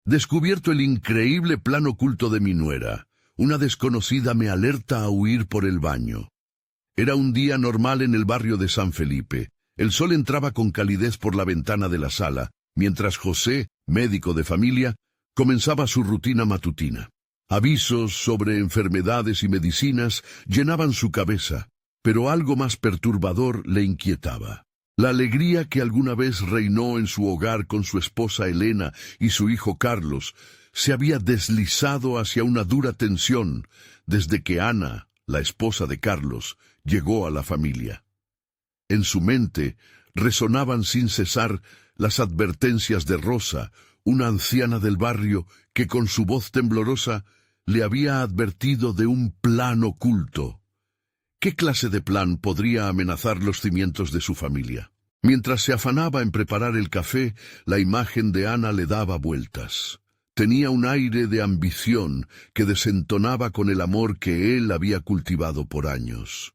Descubierto el increíble plan oculto de mi nuera. Una desconocida me alerta a huir por el baño. Era un día normal en el barrio de San Felipe. El sol entraba con calidez por la ventana de la sala, mientras José, médico de familia, comenzaba su rutina matutina. Avisos sobre enfermedades y medicinas llenaban su cabeza, pero algo más perturbador le inquietaba. La alegría que alguna vez reinó en su hogar con su esposa Elena y su hijo Carlos se había deslizado hacia una dura tensión desde que Ana, la esposa de Carlos, llegó a la familia. En su mente resonaban sin cesar las advertencias de Rosa, una anciana del barrio que con su voz temblorosa le había advertido de un plan oculto. ¿Qué clase de plan podría amenazar los cimientos de su familia? Mientras se afanaba en preparar el café, la imagen de Ana le daba vueltas. Tenía un aire de ambición que desentonaba con el amor que él había cultivado por años.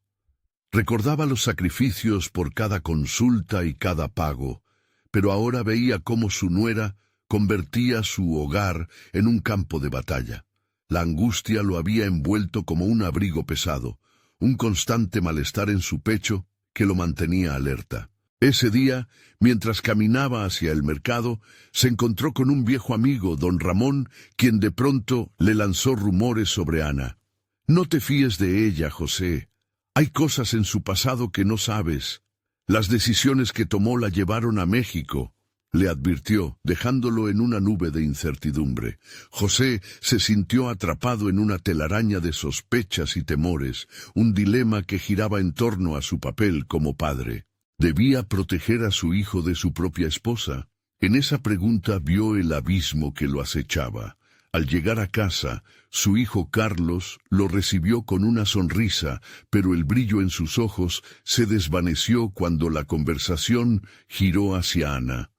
Recordaba los sacrificios por cada consulta y cada pago, pero ahora veía cómo su nuera convertía su hogar en un campo de batalla. La angustia lo había envuelto como un abrigo pesado, un constante malestar en su pecho que lo mantenía alerta. Ese día, mientras caminaba hacia el mercado, se encontró con un viejo amigo, don Ramón, quien de pronto le lanzó rumores sobre Ana. «No te fíes de ella, José. Hay cosas en su pasado que no sabes. Las decisiones que tomó la llevaron a México», le advirtió, dejándolo en una nube de incertidumbre. José se sintió atrapado en una telaraña de sospechas y temores, un dilema que giraba en torno a su papel como padre. ¿Debía proteger a su hijo de su propia esposa? En esa pregunta vio el abismo que lo acechaba. Al llegar a casa, su hijo Carlos lo recibió con una sonrisa, pero el brillo en sus ojos se desvaneció cuando la conversación giró hacia Ana.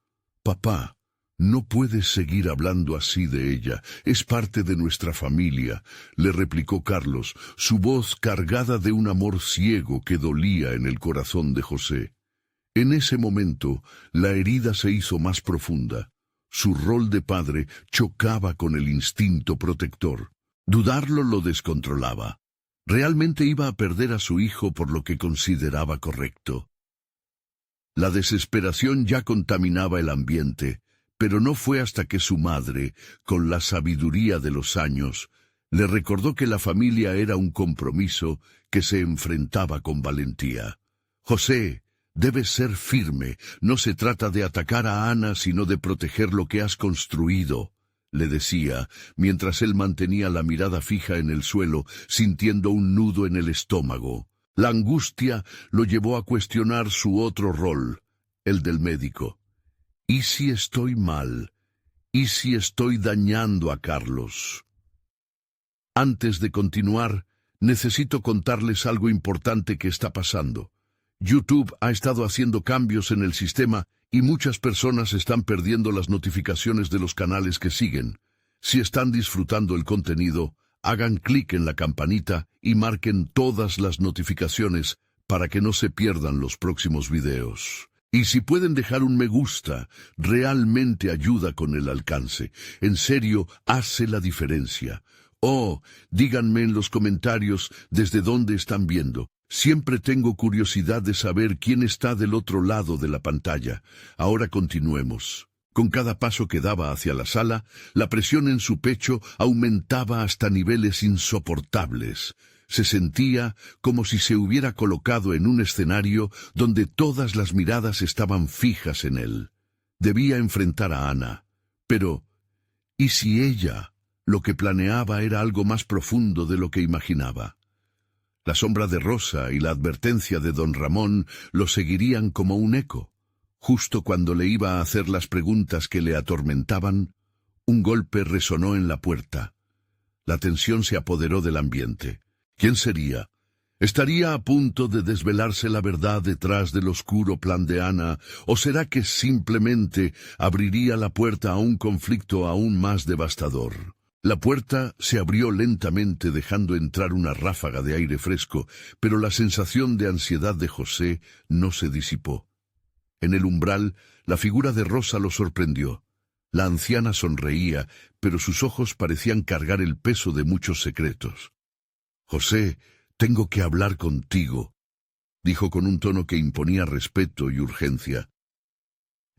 «Papá, no puedes seguir hablando así de ella. Es parte de nuestra familia», le replicó Carlos, su voz cargada de un amor ciego que dolía en el corazón de José. En ese momento, la herida se hizo más profunda. Su rol de padre chocaba con el instinto protector. Dudarlo lo descontrolaba. Realmente iba a perder a su hijo por lo que consideraba correcto. La desesperación ya contaminaba el ambiente, pero no fue hasta que su madre, con la sabiduría de los años, le recordó que la familia era un compromiso que se enfrentaba con valentía. «José, debes ser firme. No se trata de atacar a Ana, sino de proteger lo que has construido», le decía, mientras él mantenía la mirada fija en el suelo, sintiendo un nudo en el estómago. La angustia lo llevó a cuestionar su otro rol, el del médico. ¿Y si estoy mal? ¿Y si estoy dañando a Carlos? Antes de continuar, necesito contarles algo importante que está pasando. YouTube ha estado haciendo cambios en el sistema y muchas personas están perdiendo las notificaciones de los canales que siguen. Si están disfrutando el contenido, hagan clic en la campanita y marquen todas las notificaciones para que no se pierdan los próximos videos. Y si pueden dejar un me gusta, realmente ayuda con el alcance. En serio, hace la diferencia. Díganme en los comentarios desde dónde están viendo. Siempre tengo curiosidad de saber quién está del otro lado de la pantalla. Ahora continuemos. Con cada paso que daba hacia la sala, la presión en su pecho aumentaba hasta niveles insoportables. Se sentía como si se hubiera colocado en un escenario donde todas las miradas estaban fijas en él. Debía enfrentar a Ana. Pero, ¿y si ella, lo que planeaba era algo más profundo de lo que imaginaba? La sombra de Rosa y la advertencia de don Ramón lo seguirían como un eco. Justo cuando le iba a hacer las preguntas que le atormentaban, un golpe resonó en la puerta. La tensión se apoderó del ambiente. ¿Quién sería? ¿Estaría a punto de desvelarse la verdad detrás del oscuro plan de Ana? ¿O será que simplemente abriría la puerta a un conflicto aún más devastador? La puerta se abrió lentamente dejando entrar una ráfaga de aire fresco, pero la sensación de ansiedad de José no se disipó. En el umbral, la figura de Rosa lo sorprendió. La anciana sonreía, pero sus ojos parecían cargar el peso de muchos secretos. «José, tengo que hablar contigo», dijo con un tono que imponía respeto y urgencia.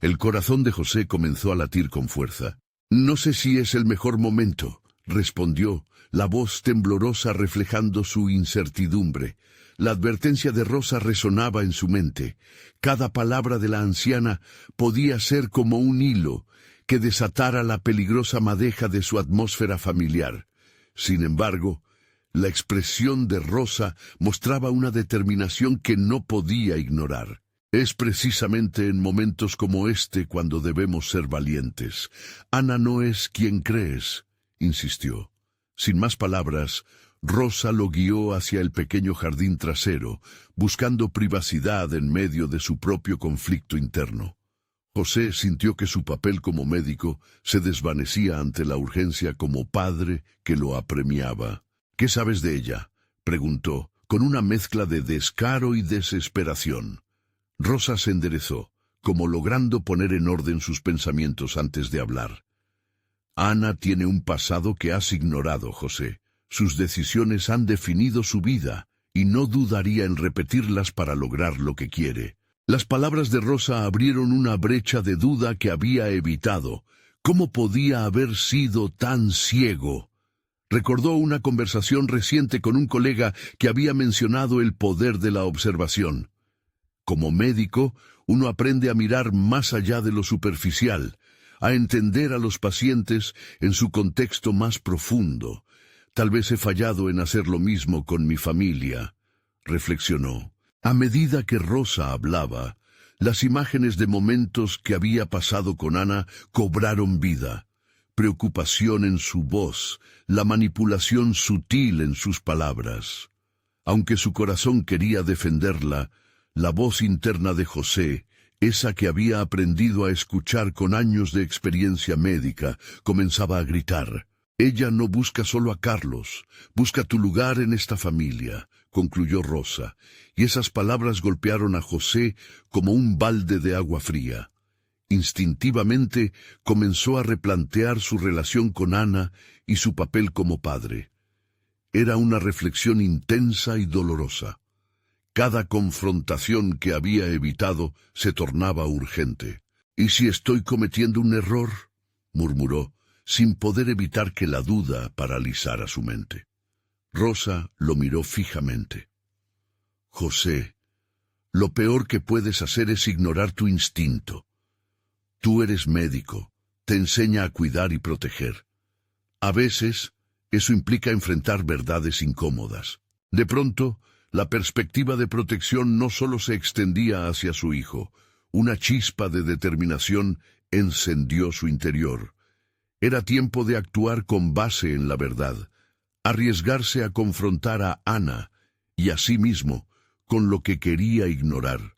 El corazón de José comenzó a latir con fuerza. «No sé si es el mejor momento», respondió, la voz temblorosa reflejando su incertidumbre. La advertencia de Rosa resonaba en su mente. Cada palabra de la anciana podía ser como un hilo que desatara la peligrosa madeja de su atmósfera familiar. Sin embargo, la expresión de Rosa mostraba una determinación que no podía ignorar. «Es precisamente en momentos como este cuando debemos ser valientes. Ana no es quien crees», insistió. Sin más palabras, Rosa lo guió hacia el pequeño jardín trasero, buscando privacidad en medio de su propio conflicto interno. José sintió que su papel como médico se desvanecía ante la urgencia como padre que lo apremiaba. «¿Qué sabes de ella?», preguntó, con una mezcla de descaro y desesperación. Rosa se enderezó, como logrando poner en orden sus pensamientos antes de hablar. «Ana tiene un pasado que has ignorado, José. Sus decisiones han definido su vida, y no dudaría en repetirlas para lograr lo que quiere». Las palabras de Rosa abrieron una brecha de duda que había evitado. ¿Cómo podía haber sido tan ciego? Recordó una conversación reciente con un colega que había mencionado el poder de la observación. Como médico, uno aprende a mirar más allá de lo superficial, a entender a los pacientes en su contexto más profundo. Tal vez he fallado en hacer lo mismo con mi familia, reflexionó. A medida que Rosa hablaba, las imágenes de momentos que había pasado con Ana cobraron vida. Preocupación en su voz, la manipulación sutil en sus palabras. Aunque su corazón quería defenderla, la voz interna de José, esa que había aprendido a escuchar con años de experiencia médica, comenzaba a gritar. «Ella no busca solo a Carlos, busca tu lugar en esta familia», concluyó Rosa, y esas palabras golpearon a José como un balde de agua fría. Instintivamente comenzó a replantear su relación con Ana y su papel como padre. Era una reflexión intensa y dolorosa. Cada confrontación que había evitado se tornaba urgente. «¿Y si estoy cometiendo un error?», murmuró, sin poder evitar que la duda paralizara su mente. Rosa lo miró fijamente. «José, lo peor que puedes hacer es ignorar tu instinto. Tú eres médico, te enseña a cuidar y proteger. A veces, eso implica enfrentar verdades incómodas». De pronto, la perspectiva de protección no solo se extendía hacia su hijo. Una chispa de determinación encendió su interior. Era tiempo de actuar con base en la verdad, arriesgarse a confrontar a Ana y a sí mismo con lo que quería ignorar.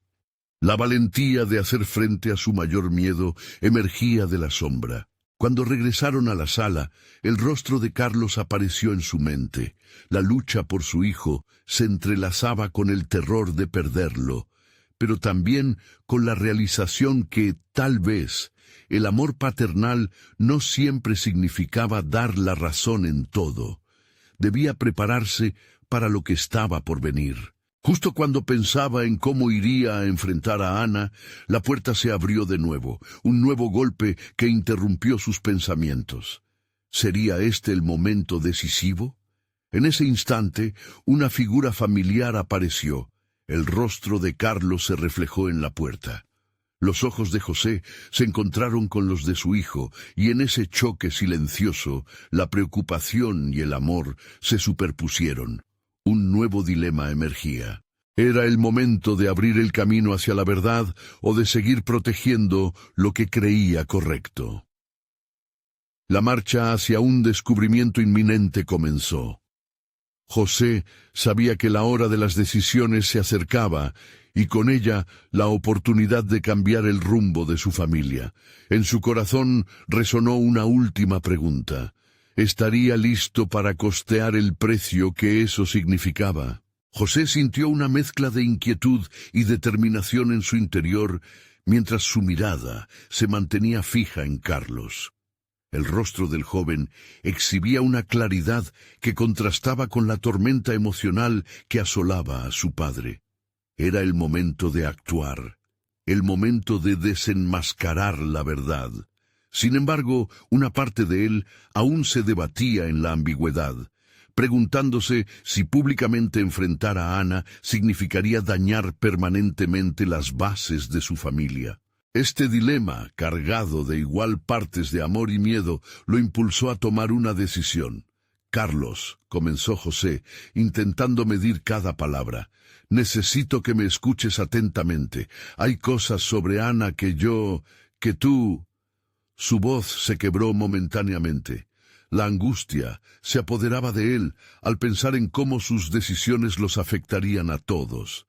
La valentía de hacer frente a su mayor miedo emergía de la sombra. Cuando regresaron a la sala, el rostro de Carlos apareció en su mente. La lucha por su hijo se entrelazaba con el terror de perderlo, pero también con la realización que, tal vez, el amor paternal no siempre significaba dar la razón en todo. Debía prepararse para lo que estaba por venir. Justo cuando pensaba en cómo iría a enfrentar a Ana, la puerta se abrió de nuevo, un nuevo golpe que interrumpió sus pensamientos. ¿Sería este el momento decisivo? En ese instante, una figura familiar apareció. El rostro de Carlos se reflejó en la puerta. Los ojos de José se encontraron con los de su hijo, y en ese choque silencioso, la preocupación y el amor se superpusieron. Un nuevo dilema emergía. Era el momento de abrir el camino hacia la verdad o de seguir protegiendo lo que creía correcto. La marcha hacia un descubrimiento inminente comenzó. José sabía que la hora de las decisiones se acercaba, y con ella la oportunidad de cambiar el rumbo de su familia. En su corazón resonó una última pregunta. ¿Estaría listo para costear el precio que eso significaba? José sintió una mezcla de inquietud y determinación en su interior, mientras su mirada se mantenía fija en Carlos. El rostro del joven exhibía una claridad que contrastaba con la tormenta emocional que asolaba a su padre. Era el momento de actuar, el momento de desenmascarar la verdad. Sin embargo, una parte de él aún se debatía en la ambigüedad, preguntándose si públicamente enfrentar a Ana significaría dañar permanentemente las bases de su familia. Este dilema, cargado de igual partes de amor y miedo, lo impulsó a tomar una decisión. «Carlos», comenzó José, intentando medir cada palabra, «necesito que me escuches atentamente. Hay cosas sobre Ana que tú...» Su voz se quebró momentáneamente. La angustia se apoderaba de él al pensar en cómo sus decisiones los afectarían a todos.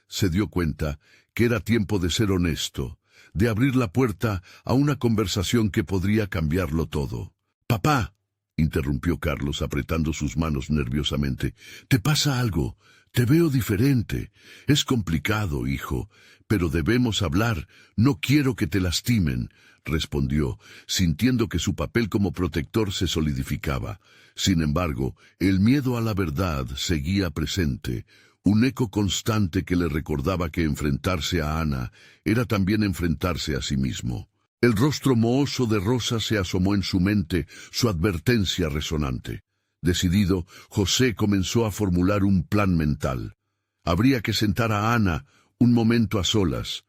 Se dio cuenta que era tiempo de ser honesto, de abrir la puerta a una conversación que podría cambiarlo todo. «Papá», interrumpió Carlos apretando sus manos nerviosamente, «¿te pasa algo? Te veo diferente. Es complicado, hijo, pero debemos hablar. No quiero que te lastimen», respondió, sintiendo que su papel como protector se solidificaba. Sin embargo, el miedo a la verdad seguía presente, un eco constante que le recordaba que enfrentarse a Ana era también enfrentarse a sí mismo. El rostro mohoso de Rosa se asomó en su mente, su advertencia resonante. Decidido, José comenzó a formular un plan mental. Habría que sentar a Ana un momento a solas.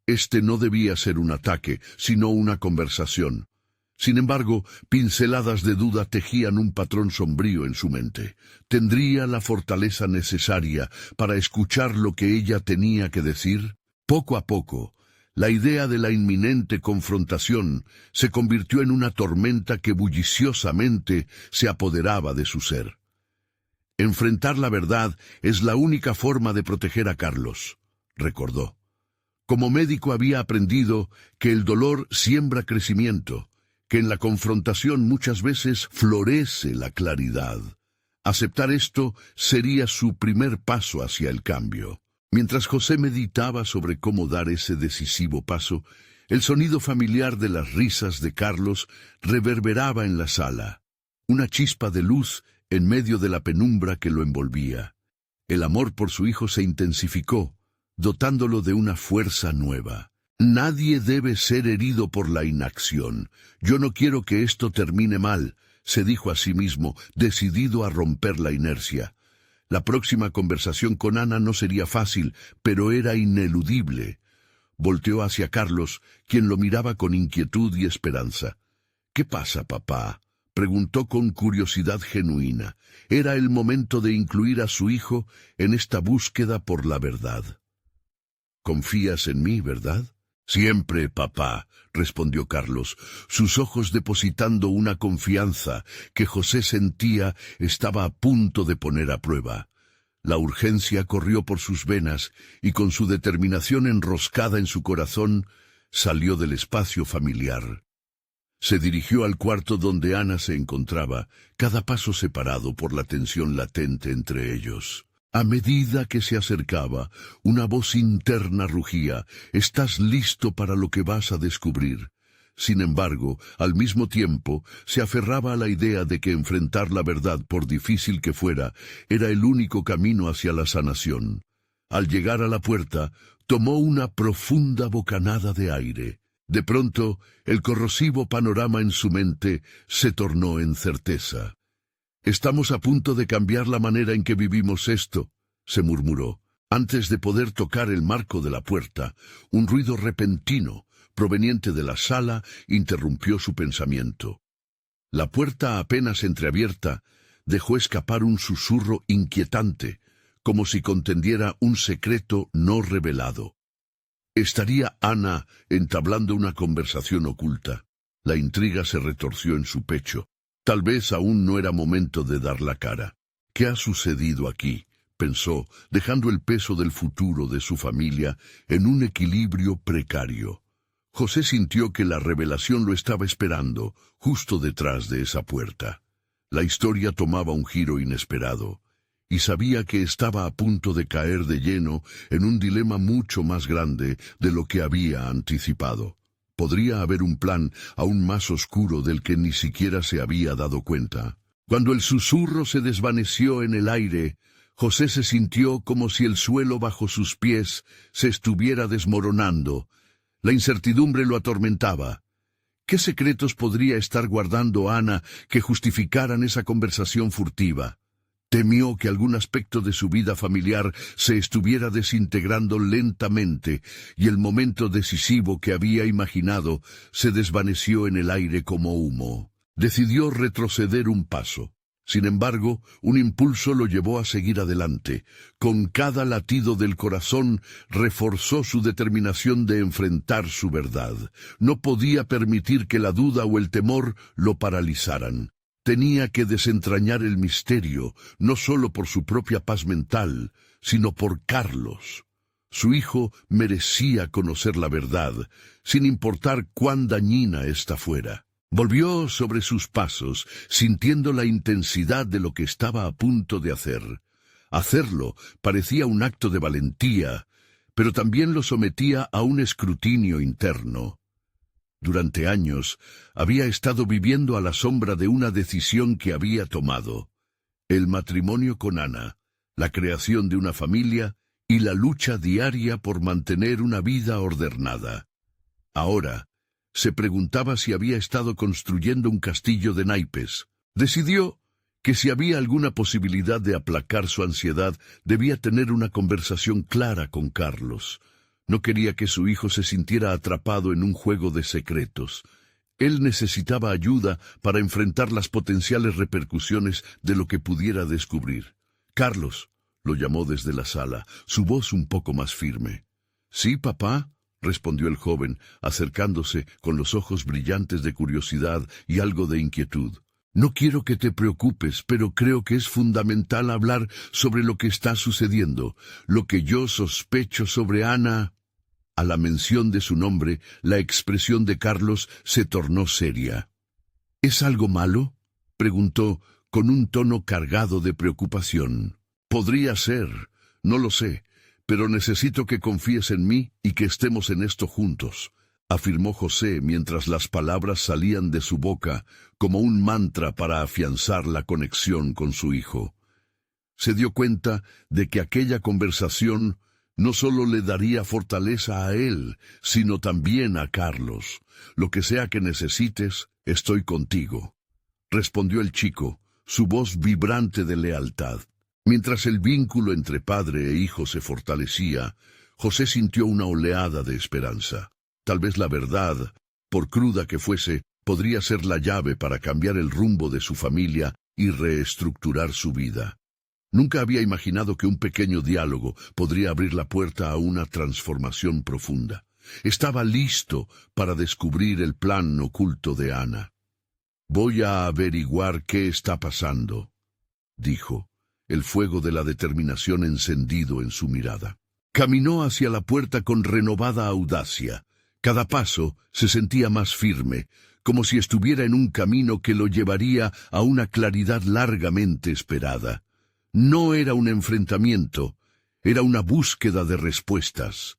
Este no debía ser un ataque, sino una conversación. Sin embargo, pinceladas de duda tejían un patrón sombrío en su mente. ¿Tendría la fortaleza necesaria para escuchar lo que ella tenía que decir? Poco a poco, la idea de la inminente confrontación se convirtió en una tormenta que bulliciosamente se apoderaba de su ser. Enfrentar la verdad es la única forma de proteger a Carlos, recordó. Como médico había aprendido que el dolor siembra crecimiento, que en la confrontación muchas veces florece la claridad. Aceptar esto sería su primer paso hacia el cambio. Mientras José meditaba sobre cómo dar ese decisivo paso, el sonido familiar de las risas de Carlos reverberaba en la sala, una chispa de luz en medio de la penumbra que lo envolvía. El amor por su hijo se intensificó, dotándolo de una fuerza nueva. «Nadie debe ser herido por la inacción. Yo no quiero que esto termine mal», se dijo a sí mismo, decidido a romper la inercia. La próxima conversación con Ana no sería fácil, pero era ineludible. Volteó hacia Carlos, quien lo miraba con inquietud y esperanza. «¿Qué pasa, papá?», preguntó con curiosidad genuina. Era el momento de incluir a su hijo en esta búsqueda por la verdad. «¿Confías en mí, verdad?» «Siempre, papá», respondió Carlos, sus ojos depositando una confianza que José sentía estaba a punto de poner a prueba. La urgencia corrió por sus venas y con su determinación enroscada en su corazón, salió del espacio familiar. Se dirigió al cuarto donde Ana se encontraba, cada paso separado por la tensión latente entre ellos. A medida que se acercaba, una voz interna rugía: «Estás listo para lo que vas a descubrir». Sin embargo, al mismo tiempo, se aferraba a la idea de que enfrentar la verdad, por difícil que fuera, era el único camino hacia la sanación. Al llegar a la puerta, tomó una profunda bocanada de aire. De pronto, el corrosivo panorama en su mente se tornó en certeza. «Estamos a punto de cambiar la manera en que vivimos esto», se murmuró. Antes de poder tocar el marco de la puerta, un ruido repentino, proveniente de la sala, interrumpió su pensamiento. La puerta apenas entreabierta dejó escapar un susurro inquietante, como si contendiera un secreto no revelado. ¿Estaría Ana entablando una conversación oculta? La intriga se retorció en su pecho. Tal vez aún no era momento de dar la cara. «¿Qué ha sucedido aquí?», pensó, dejando el peso del futuro de su familia en un equilibrio precario. José sintió que la revelación lo estaba esperando, justo detrás de esa puerta. La historia tomaba un giro inesperado. y sabía que estaba a punto de caer de lleno en un dilema mucho más grande de lo que había anticipado. Podría haber un plan aún más oscuro del que ni siquiera se había dado cuenta. Cuando el susurro se desvaneció en el aire, José se sintió como si el suelo bajo sus pies se estuviera desmoronando. La incertidumbre lo atormentaba. ¿Qué secretos podría estar guardando Ana que justificaran esa conversación furtiva? Temió que algún aspecto de su vida familiar se estuviera desintegrando lentamente y el momento decisivo que había imaginado se desvaneció en el aire como humo. Decidió retroceder un paso. Sin embargo, un impulso lo llevó a seguir adelante. Con cada latido del corazón reforzó su determinación de enfrentar su verdad. No podía permitir que la duda o el temor lo paralizaran. Tenía que desentrañar el misterio, no solo por su propia paz mental, sino por Carlos. Su hijo merecía conocer la verdad, sin importar cuán dañina ésta fuera. Volvió sobre sus pasos, sintiendo la intensidad de lo que estaba a punto de hacer. Hacerlo parecía un acto de valentía, pero también lo sometía a un escrutinio interno. Durante años había estado viviendo a la sombra de una decisión que había tomado: el matrimonio con Ana, la creación de una familia y la lucha diaria por mantener una vida ordenada. Ahora se preguntaba si había estado construyendo un castillo de naipes. Decidió que si había alguna posibilidad de aplacar su ansiedad, debía tener una conversación clara con Carlos. No quería que su hijo se sintiera atrapado en un juego de secretos. Él necesitaba ayuda para enfrentar las potenciales repercusiones de lo que pudiera descubrir. «Carlos», lo llamó desde la sala, su voz un poco más firme. «Sí, papá», respondió el joven, acercándose con los ojos brillantes de curiosidad y algo de inquietud. «No quiero que te preocupes, pero creo que es fundamental hablar sobre lo que está sucediendo, lo que yo sospecho sobre Ana». A la mención de su nombre, la expresión de Carlos se tornó seria. «¿Es algo malo?», preguntó con un tono cargado de preocupación. «Podría ser, no lo sé, pero necesito que confíes en mí y que estemos en esto juntos», afirmó José mientras las palabras salían de su boca como un mantra para afianzar la conexión con su hijo. Se dio cuenta de que aquella conversación no solo le daría fortaleza a él, sino también a Carlos. «Lo que sea que necesites, estoy contigo», respondió el chico, su voz vibrante de lealtad. Mientras el vínculo entre padre e hijo se fortalecía, José sintió una oleada de esperanza. Tal vez la verdad, por cruda que fuese, podría ser la llave para cambiar el rumbo de su familia y reestructurar su vida. Nunca había imaginado que un pequeño diálogo podría abrir la puerta a una transformación profunda. Estaba listo para descubrir el plan oculto de Ana. «Voy a averiguar qué está pasando», dijo, el fuego de la determinación encendido en su mirada. Caminó hacia la puerta con renovada audacia. Cada paso se sentía más firme, como si estuviera en un camino que lo llevaría a una claridad largamente esperada. No era un enfrentamiento, era una búsqueda de respuestas.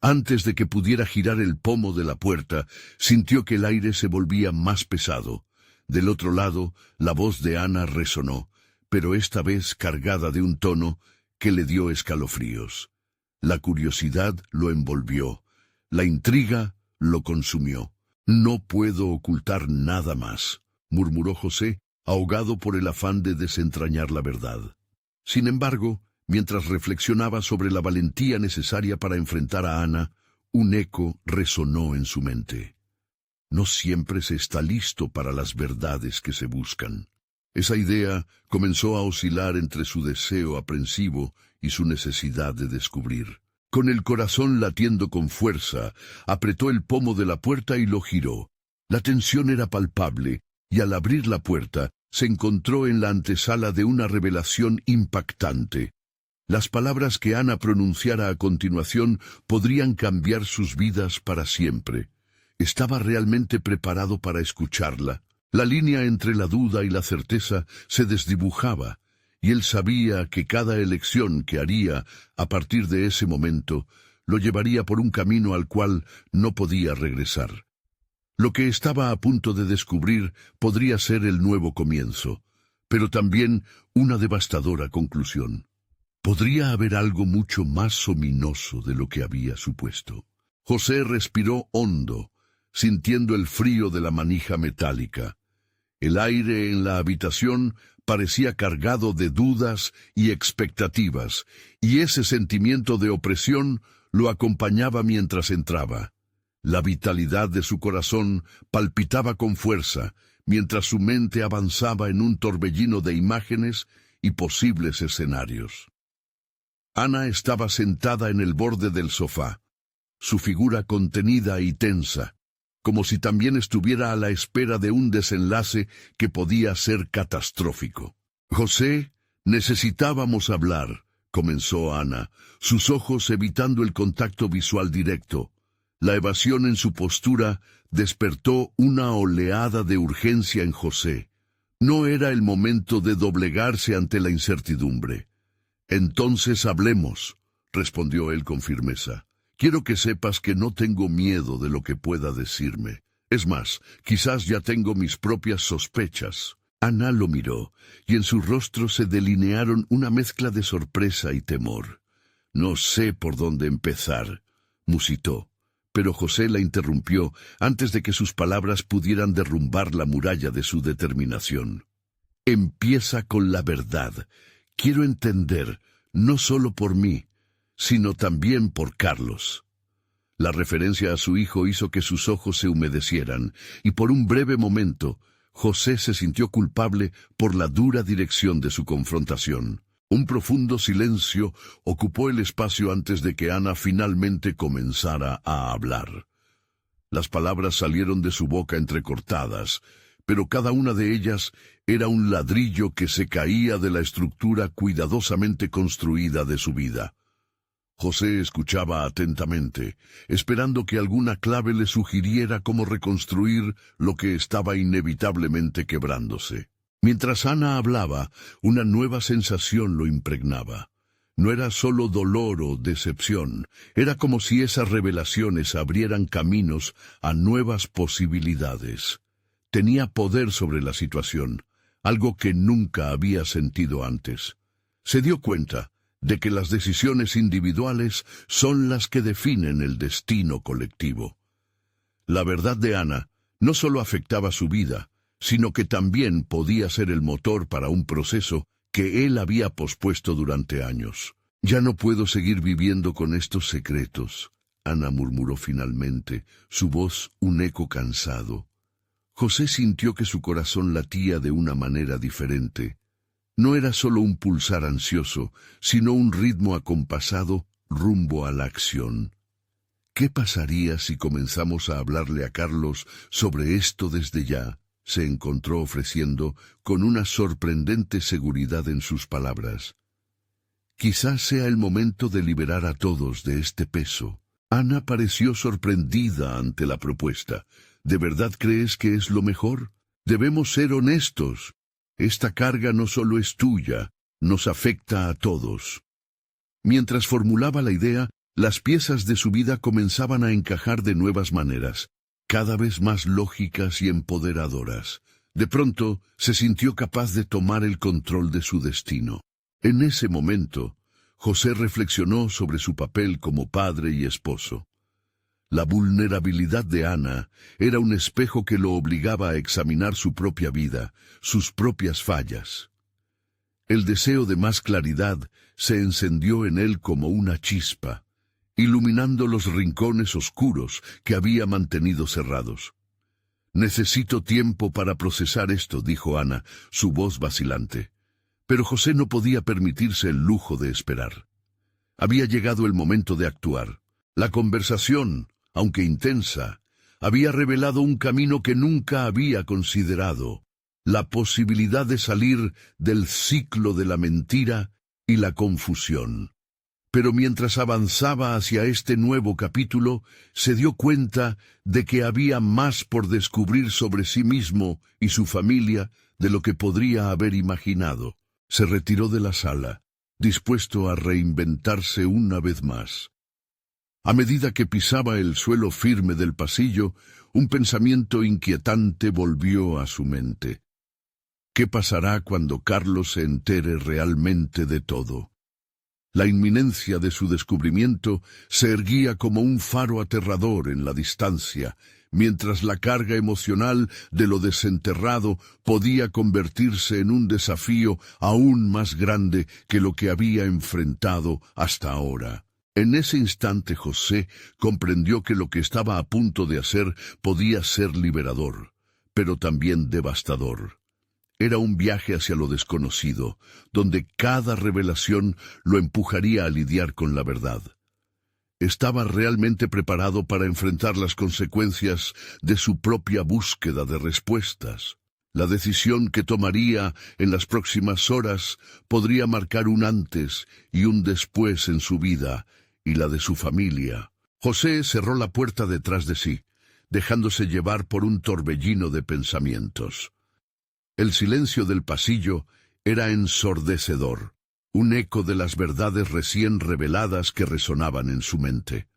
Antes de que pudiera girar el pomo de la puerta, sintió que el aire se volvía más pesado. Del otro lado, la voz de Ana resonó, pero esta vez cargada de un tono que le dio escalofríos. La curiosidad lo envolvió, la intriga lo consumió. «No puedo ocultar nada más», murmuró José, ahogado por el afán de desentrañar la verdad. Sin embargo, mientras reflexionaba sobre la valentía necesaria para enfrentar a Ana, un eco resonó en su mente. No siempre se está listo para las verdades que se buscan. Esa idea comenzó a oscilar entre su deseo aprensivo y su necesidad de descubrir. Con el corazón latiendo con fuerza, apretó el pomo de la puerta y lo giró. La tensión era palpable, y al abrir la puerta, se encontró en la antesala de una revelación impactante. Las palabras que Ana pronunciara a continuación podrían cambiar sus vidas para siempre. ¿Estaba realmente preparado para escucharla? La línea entre la duda y la certeza se desdibujaba, y él sabía que cada elección que haría a partir de ese momento lo llevaría por un camino al cual no podía regresar. Lo que estaba a punto de descubrir podría ser el nuevo comienzo, pero también una devastadora conclusión. Podría haber algo mucho más ominoso de lo que había supuesto. José respiró hondo, sintiendo el frío de la manija metálica. El aire en la habitación parecía cargado de dudas y expectativas, y ese sentimiento de opresión lo acompañaba mientras entraba. La vitalidad de su corazón palpitaba con fuerza, mientras su mente avanzaba en un torbellino de imágenes y posibles escenarios. Ana estaba sentada en el borde del sofá, su figura contenida y tensa, como si también estuviera a la espera de un desenlace que podía ser catastrófico. «José, necesitábamos hablar», comenzó Ana, sus ojos evitando el contacto visual directo. La evasión en su postura despertó una oleada de urgencia en José. No era el momento de doblegarse ante la incertidumbre. «Entonces hablemos», respondió él con firmeza. «Quiero que sepas que no tengo miedo de lo que pueda decirme. Es más, quizás ya tengo mis propias sospechas». Ana lo miró, y en su rostro se delinearon una mezcla de sorpresa y temor. «No sé por dónde empezar», musitó. Pero José la interrumpió antes de que sus palabras pudieran derrumbar la muralla de su determinación. «Empieza con la verdad. Quiero entender, no solo por mí, sino también por Carlos». La referencia a su hijo hizo que sus ojos se humedecieran, y por un breve momento, José se sintió culpable por la dura dirección de su confrontación. Un profundo silencio ocupó el espacio antes de que Ana finalmente comenzara a hablar. Las palabras salieron de su boca entrecortadas, pero cada una de ellas era un ladrillo que se caía de la estructura cuidadosamente construida de su vida. José escuchaba atentamente, esperando que alguna clave le sugiriera cómo reconstruir lo que estaba inevitablemente quebrándose. Mientras Ana hablaba, una nueva sensación lo impregnaba. No era solo dolor o decepción, era como si esas revelaciones abrieran caminos a nuevas posibilidades. Tenía poder sobre la situación, algo que nunca había sentido antes. Se dio cuenta de que las decisiones individuales son las que definen el destino colectivo. La verdad de Ana no solo afectaba su vida, sino que también podía ser el motor para un proceso que él había pospuesto durante años. «Ya no puedo seguir viviendo con estos secretos», Ana murmuró finalmente, su voz un eco cansado. José sintió que su corazón latía de una manera diferente. No era solo un pulsar ansioso, sino un ritmo acompasado rumbo a la acción. «¿Qué pasaría si comenzamos a hablarle a Carlos sobre esto desde ya?», se encontró ofreciendo con una sorprendente seguridad en sus palabras. «Quizás sea el momento de liberar a todos de este peso». Ana pareció sorprendida ante la propuesta. «¿De verdad crees que es lo mejor? Debemos ser honestos. Esta carga no solo es tuya, nos afecta a todos». Mientras formulaba la idea, las piezas de su vida comenzaban a encajar de nuevas maneras, cada vez más lógicas y empoderadoras. De pronto, se sintió capaz de tomar el control de su destino. En ese momento, José reflexionó sobre su papel como padre y esposo. La vulnerabilidad de Ana era un espejo que lo obligaba a examinar su propia vida, sus propias fallas. El deseo de más claridad se encendió en él como una chispa, iluminando los rincones oscuros que había mantenido cerrados. «Necesito tiempo para procesar esto», dijo Ana, su voz vacilante. Pero José no podía permitirse el lujo de esperar. Había llegado el momento de actuar. La conversación, aunque intensa, había revelado un camino que nunca había considerado, la posibilidad de salir del ciclo de la mentira y la confusión. Pero mientras avanzaba hacia este nuevo capítulo, se dio cuenta de que había más por descubrir sobre sí mismo y su familia de lo que podría haber imaginado. Se retiró de la sala, dispuesto a reinventarse una vez más. A medida que pisaba el suelo firme del pasillo, un pensamiento inquietante volvió a su mente. ¿Qué pasará cuando Carlos se entere realmente de todo? La inminencia de su descubrimiento se erguía como un faro aterrador en la distancia, mientras la carga emocional de lo desenterrado podía convertirse en un desafío aún más grande que lo que había enfrentado hasta ahora. En ese instante José comprendió que lo que estaba a punto de hacer podía ser liberador, pero también devastador. Era un viaje hacia lo desconocido, donde cada revelación lo empujaría a lidiar con la verdad. Estaba realmente preparado para enfrentar las consecuencias de su propia búsqueda de respuestas. La decisión que tomaría en las próximas horas podría marcar un antes y un después en su vida y la de su familia. José cerró la puerta detrás de sí, dejándose llevar por un torbellino de pensamientos. El silencio del pasillo era ensordecedor, un eco de las verdades recién reveladas que resonaban en su mente.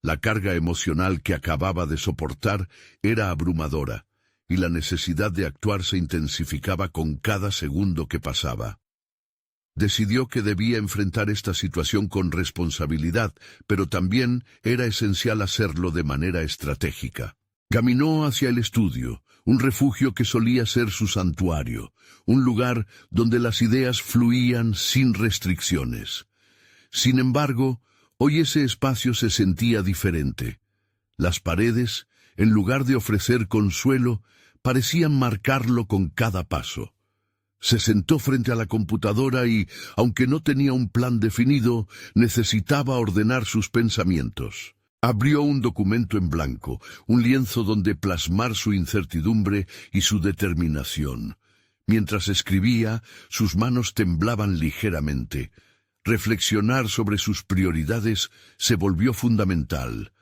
La carga emocional que acababa de soportar era abrumadora, y la necesidad de actuar se intensificaba con cada segundo que pasaba. Decidió que debía enfrentar esta situación con responsabilidad, pero también era esencial hacerlo de manera estratégica. Caminó hacia el estudio, un refugio que solía ser su santuario, un lugar donde las ideas fluían sin restricciones. Sin embargo, hoy ese espacio se sentía diferente. Las paredes, en lugar de ofrecer consuelo, parecían marcarlo con cada paso. Se sentó frente a la computadora y, aunque no tenía un plan definido, necesitaba ordenar sus pensamientos. Abrió un documento en blanco, un lienzo donde plasmar su incertidumbre y su determinación. Mientras escribía, sus manos temblaban ligeramente. Reflexionar sobre sus prioridades se volvió fundamental.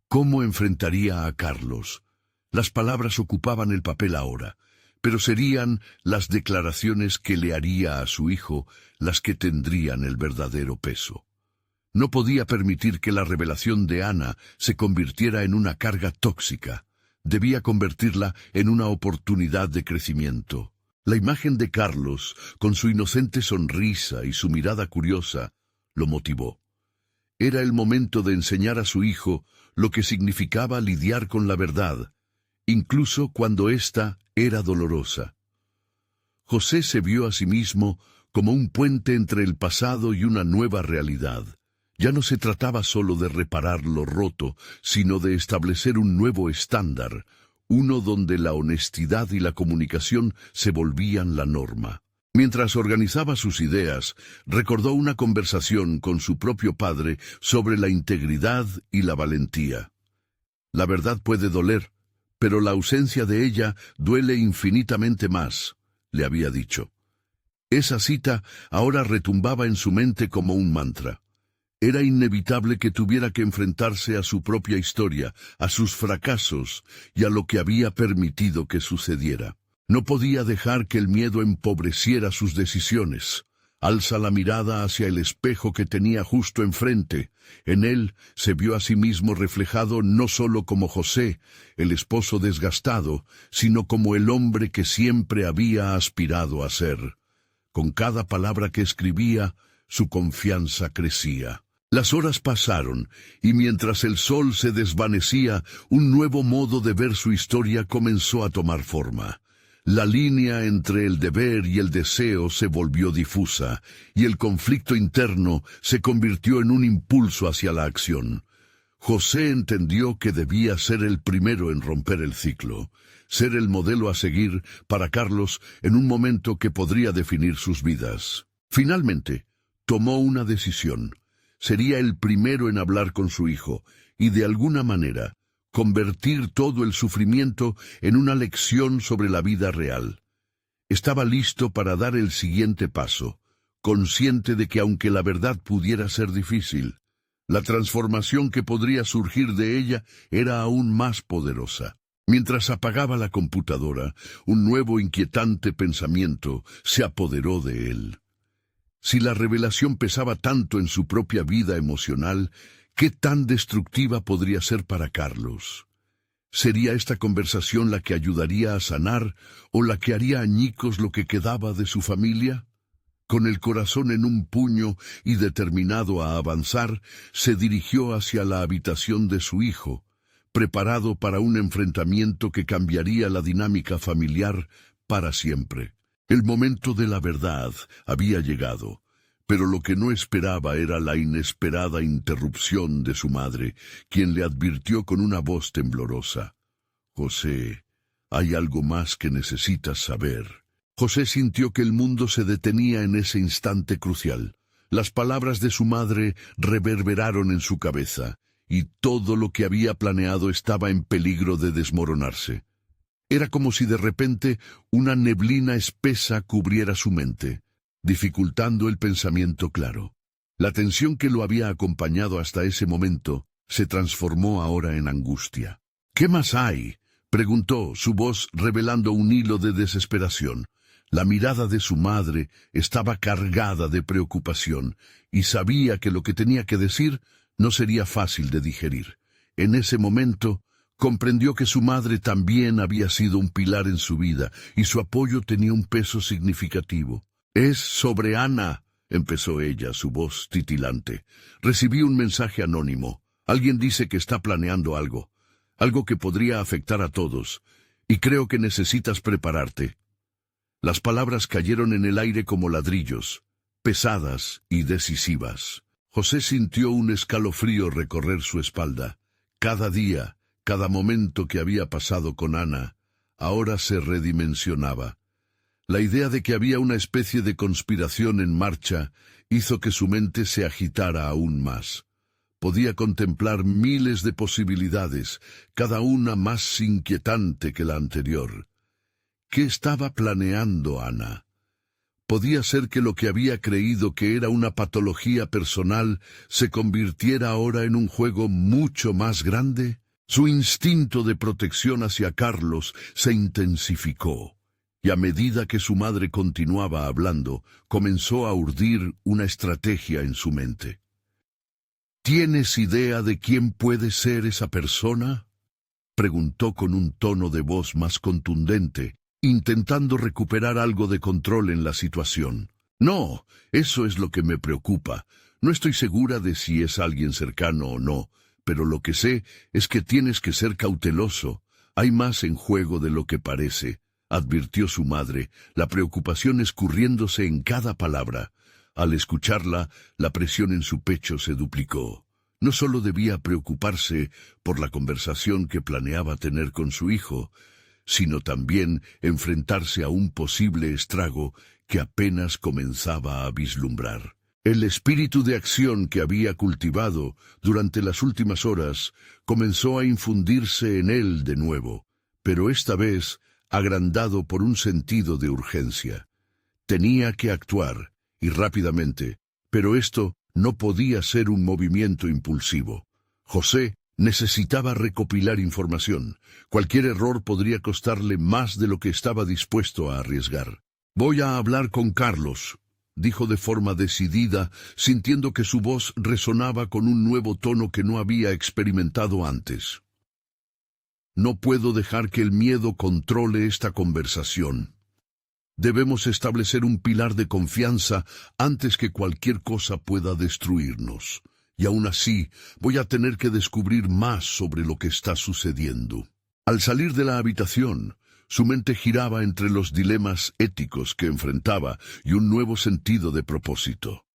¿Cómo enfrentaría a Carlos? Las palabras ocupaban el papel ahora, pero serían las declaraciones que le haría a su hijo las que tendrían el verdadero peso. No podía permitir que la revelación de Ana se convirtiera en una carga tóxica. Debía convertirla en una oportunidad de crecimiento. La imagen de Carlos, con su inocente sonrisa y su mirada curiosa, lo motivó. Era el momento de enseñar a su hijo lo que significaba lidiar con la verdad, incluso cuando ésta era dolorosa. José se vio a sí mismo como un puente entre el pasado y una nueva realidad. Ya no se trataba solo de reparar lo roto, sino de establecer un nuevo estándar, uno donde la honestidad y la comunicación se volvían la norma. Mientras organizaba sus ideas, recordó una conversación con su propio padre sobre la integridad y la valentía. La verdad puede doler, pero la ausencia de ella duele infinitamente más, le había dicho. Esa cita ahora retumbaba en su mente como un mantra. Era inevitable que tuviera que enfrentarse a su propia historia, a sus fracasos y a lo que había permitido que sucediera. No podía dejar que el miedo empobreciera sus decisiones. Alza la mirada hacia el espejo que tenía justo enfrente. En él se vio a sí mismo reflejado no solo como José, el esposo desgastado, sino como el hombre que siempre había aspirado a ser. Con cada palabra que escribía, su confianza crecía. Las horas pasaron, y mientras el sol se desvanecía, un nuevo modo de ver su historia comenzó a tomar forma. La línea entre el deber y el deseo se volvió difusa, y el conflicto interno se convirtió en un impulso hacia la acción. José entendió que debía ser el primero en romper el ciclo, ser el modelo a seguir para Carlos en un momento que podría definir sus vidas. Finalmente, tomó una decisión. Sería el primero en hablar con su hijo, y de alguna manera, convertir todo el sufrimiento en una lección sobre la vida real. Estaba listo para dar el siguiente paso, consciente de que aunque la verdad pudiera ser difícil, la transformación que podría surgir de ella era aún más poderosa. Mientras apagaba la computadora, un nuevo inquietante pensamiento se apoderó de él. Si la revelación pesaba tanto en su propia vida emocional, ¿qué tan destructiva podría ser para Carlos? ¿Sería esta conversación la que ayudaría a sanar o la que haría añicos lo que quedaba de su familia? Con el corazón en un puño y determinado a avanzar, se dirigió hacia la habitación de su hijo, preparado para un enfrentamiento que cambiaría la dinámica familiar para siempre. El momento de la verdad había llegado, pero lo que no esperaba era la inesperada interrupción de su madre, quien le advirtió con una voz temblorosa: «José, hay algo más que necesitas saber». José sintió que el mundo se detenía en ese instante crucial. Las palabras de su madre reverberaron en su cabeza, y todo lo que había planeado estaba en peligro de desmoronarse. Era como si de repente una neblina espesa cubriera su mente, dificultando el pensamiento claro. La tensión que lo había acompañado hasta ese momento se transformó ahora en angustia. «¿Qué más hay?», preguntó, su voz revelando un hilo de desesperación. La mirada de su madre estaba cargada de preocupación, y sabía que lo que tenía que decir no sería fácil de digerir. En ese momento, comprendió que su madre también había sido un pilar en su vida, y su apoyo tenía un peso significativo. «Es sobre Ana», empezó ella, su voz titilante. «Recibí un mensaje anónimo. Alguien dice que está planeando algo que podría afectar a todos, y creo que necesitas prepararte». Las palabras cayeron en el aire como ladrillos, pesadas y decisivas. José sintió un escalofrío recorrer su espalda. Cada día, cada momento que había pasado con Ana, ahora se redimensionaba. La idea de que había una especie de conspiración en marcha hizo que su mente se agitara aún más. Podía contemplar miles de posibilidades, cada una más inquietante que la anterior. ¿Qué estaba planeando Ana? ¿Podía ser que lo que había creído que era una patología personal se convirtiera ahora en un juego mucho más grande? Su instinto de protección hacia Carlos se intensificó, y a medida que su madre continuaba hablando, comenzó a urdir una estrategia en su mente. «¿Tienes idea de quién puede ser esa persona?», preguntó con un tono de voz más contundente, intentando recuperar algo de control en la situación. «No, eso es lo que me preocupa. No estoy segura de si es alguien cercano o no, pero lo que sé es que tienes que ser cauteloso. Hay más en juego de lo que parece», advirtió su madre, la preocupación escurriéndose en cada palabra. Al escucharla, la presión en su pecho se duplicó. No solo debía preocuparse por la conversación que planeaba tener con su hijo, sino también enfrentarse a un posible estrago que apenas comenzaba a vislumbrar. El espíritu de acción que había cultivado durante las últimas horas comenzó a infundirse en él de nuevo, pero esta vez agrandado por un sentido de urgencia. Tenía que actuar, y rápidamente, pero esto no podía ser un movimiento impulsivo. José necesitaba recopilar información. Cualquier error podría costarle más de lo que estaba dispuesto a arriesgar. «Voy a hablar con Carlos», dijo de forma decidida, sintiendo que su voz resonaba con un nuevo tono que no había experimentado antes. «No puedo dejar que el miedo controle esta conversación. Debemos establecer un pilar de confianza antes que cualquier cosa pueda destruirnos. Y aún así, voy a tener que descubrir más sobre lo que está sucediendo». Al salir de la habitación, su mente giraba entre los dilemas éticos que enfrentaba y un nuevo sentido de propósito.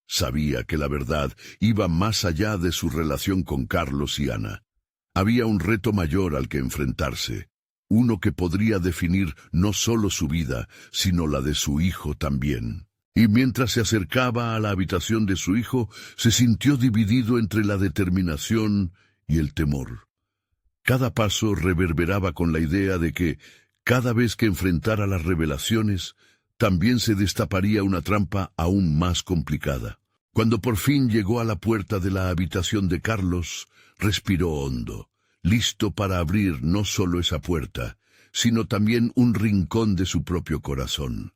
Sabía que la verdad iba más allá de su relación con Carlos y Ana. Había un reto mayor al que enfrentarse, uno que podría definir no solo su vida, sino la de su hijo también. Y mientras se acercaba a la habitación de su hijo, se sintió dividido entre la determinación y el temor. Cada paso reverberaba con la idea de que, cada vez que enfrentara las revelaciones, también se destaparía una trampa aún más complicada. Cuando por fin llegó a la puerta de la habitación de Carlos, respiró hondo. listo para abrir no solo esa puerta, sino también un rincón de su propio corazón.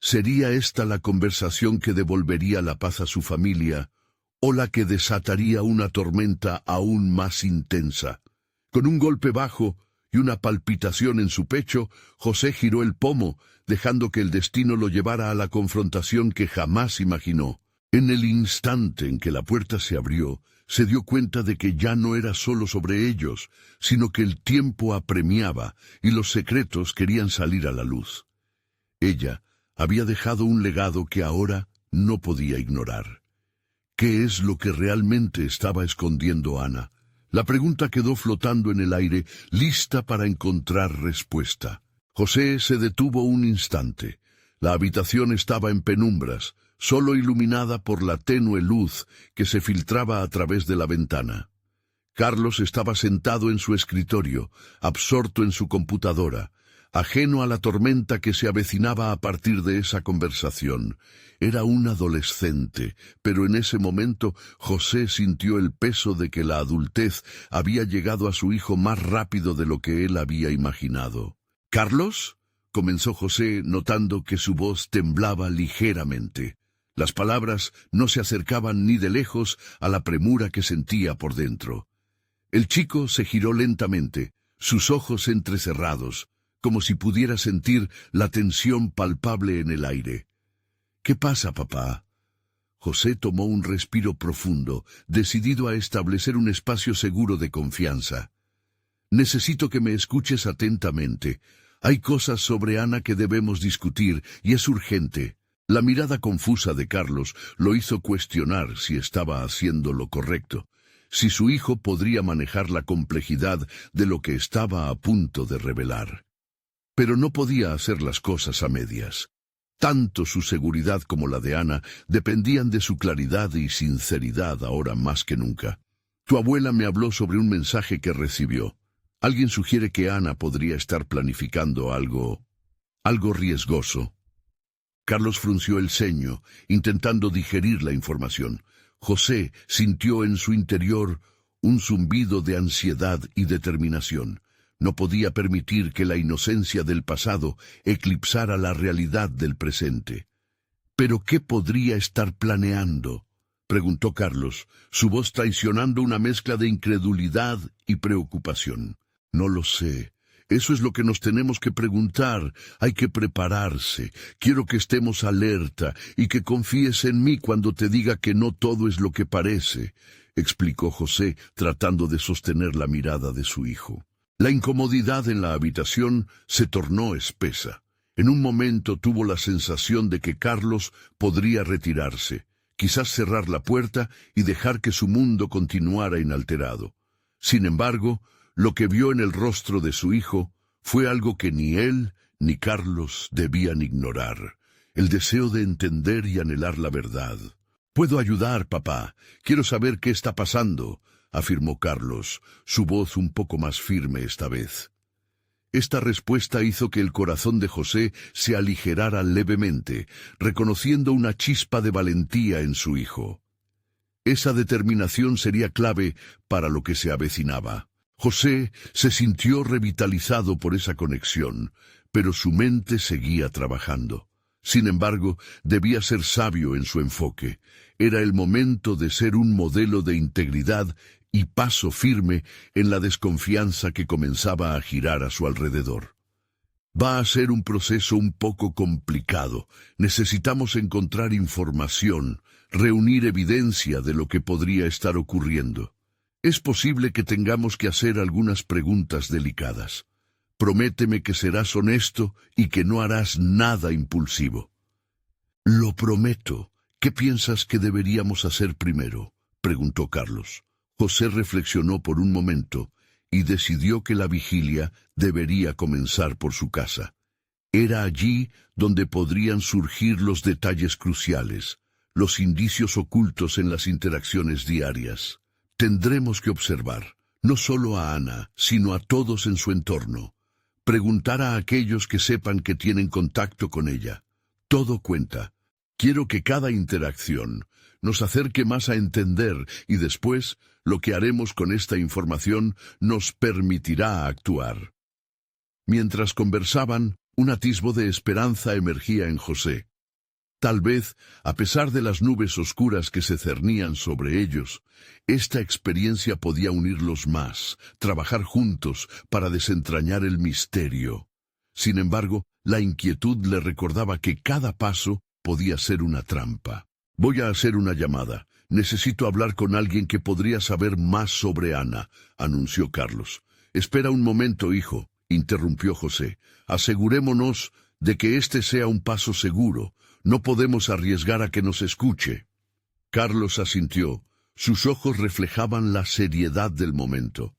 ¿Sería esta la conversación que devolvería la paz a su familia, o la que desataría una tormenta aún más intensa? Con un golpe bajo y una palpitación en su pecho, José giró el pomo, dejando que el destino lo llevara a la confrontación que jamás imaginó. En el instante en que la puerta se abrió, se dio cuenta de que ya no era solo sobre ellos, sino que el tiempo apremiaba y los secretos querían salir a la luz. Ella había dejado un legado que ahora no podía ignorar. ¿Qué es lo que realmente estaba escondiendo Ana? La pregunta quedó flotando en el aire, lista para encontrar respuesta. José se detuvo un instante. La habitación estaba en penumbras, solo iluminada por la tenue luz que se filtraba a través de la ventana. Carlos estaba sentado en su escritorio, absorto en su computadora, ajeno a la tormenta que se avecinaba a partir de esa conversación. Era un adolescente, pero en ese momento José sintió el peso de que la adultez había llegado a su hijo más rápido de lo que él había imaginado. «¿Carlos?», comenzó José, notando que su voz temblaba ligeramente. Las palabras no se acercaban ni de lejos a la premura que sentía por dentro. El chico se giró lentamente, sus ojos entrecerrados, como si pudiera sentir la tensión palpable en el aire. «¿Qué pasa, papá?». José tomó un respiro profundo, decidido a establecer un espacio seguro de confianza. «Necesito que me escuches atentamente. Hay cosas sobre Ana que debemos discutir, y es urgente». La mirada confusa de Carlos lo hizo cuestionar si estaba haciendo lo correcto, si su hijo podría manejar la complejidad de lo que estaba a punto de revelar. Pero no podía hacer las cosas a medias. Tanto su seguridad como la de Ana dependían de su claridad y sinceridad ahora más que nunca. «Tu abuela me habló sobre un mensaje que recibió. Alguien sugiere que Ana podría estar planificando algo riesgoso». Carlos frunció el ceño, intentando digerir la información. José sintió en su interior un zumbido de ansiedad y determinación. No podía permitir que la inocencia del pasado eclipsara la realidad del presente. «¿Pero qué podría estar planeando?», preguntó Carlos, su voz traicionando una mezcla de incredulidad y preocupación. «No lo sé. Eso es lo que nos tenemos que preguntar. Hay que prepararse. Quiero que estemos alerta y que confíes en mí cuando te diga que no todo es lo que parece», explicó José, tratando de sostener la mirada de su hijo. La incomodidad en la habitación se tornó espesa. En un momento tuvo la sensación de que Carlos podría retirarse, quizás cerrar la puerta y dejar que su mundo continuara inalterado. Sin embargo, lo que vio en el rostro de su hijo fue algo que ni él ni Carlos debían ignorar: el deseo de entender y anhelar la verdad. «Puedo ayudar, papá. Quiero saber qué está pasando», afirmó Carlos, su voz un poco más firme esta vez. Esta respuesta hizo que el corazón de José se aligerara levemente, reconociendo una chispa de valentía en su hijo. Esa determinación sería clave para lo que se avecinaba. José se sintió revitalizado por esa conexión, pero su mente seguía trabajando. Sin embargo, debía ser sabio en su enfoque. Era el momento de ser un modelo de integridad y paso firme en la desconfianza que comenzaba a girar a su alrededor. «Va a ser un proceso un poco complicado. Necesitamos encontrar información, reunir evidencia de lo que podría estar ocurriendo. Es posible que tengamos que hacer algunas preguntas delicadas. Prométeme que serás honesto y que no harás nada impulsivo». «Lo prometo. ¿Qué piensas que deberíamos hacer primero?», preguntó Carlos. José reflexionó por un momento y decidió que la vigilia debería comenzar por su casa. Era allí donde podrían surgir los detalles cruciales, los indicios ocultos en las interacciones diarias. Tendremos que observar, no solo a Ana, sino a todos en su entorno. Preguntar a aquellos que sepan que tienen contacto con ella. Todo cuenta. Quiero que cada interacción nos acerque más a entender y después lo que haremos con esta información nos permitirá actuar. Mientras conversaban, un atisbo de esperanza emergía en José. Tal vez, a pesar de las nubes oscuras que se cernían sobre ellos, esta experiencia podía unirlos más, trabajar juntos para desentrañar el misterio. Sin embargo, la inquietud le recordaba que cada paso podía ser una trampa. Voy a hacer una llamada. Necesito hablar con alguien que podría saber más sobre Ana, anunció Carlos. Espera un momento, hijo, interrumpió José. Asegurémonos de que este sea un paso seguro. No podemos arriesgar a que nos escuche. Carlos asintió. Sus ojos reflejaban la seriedad del momento.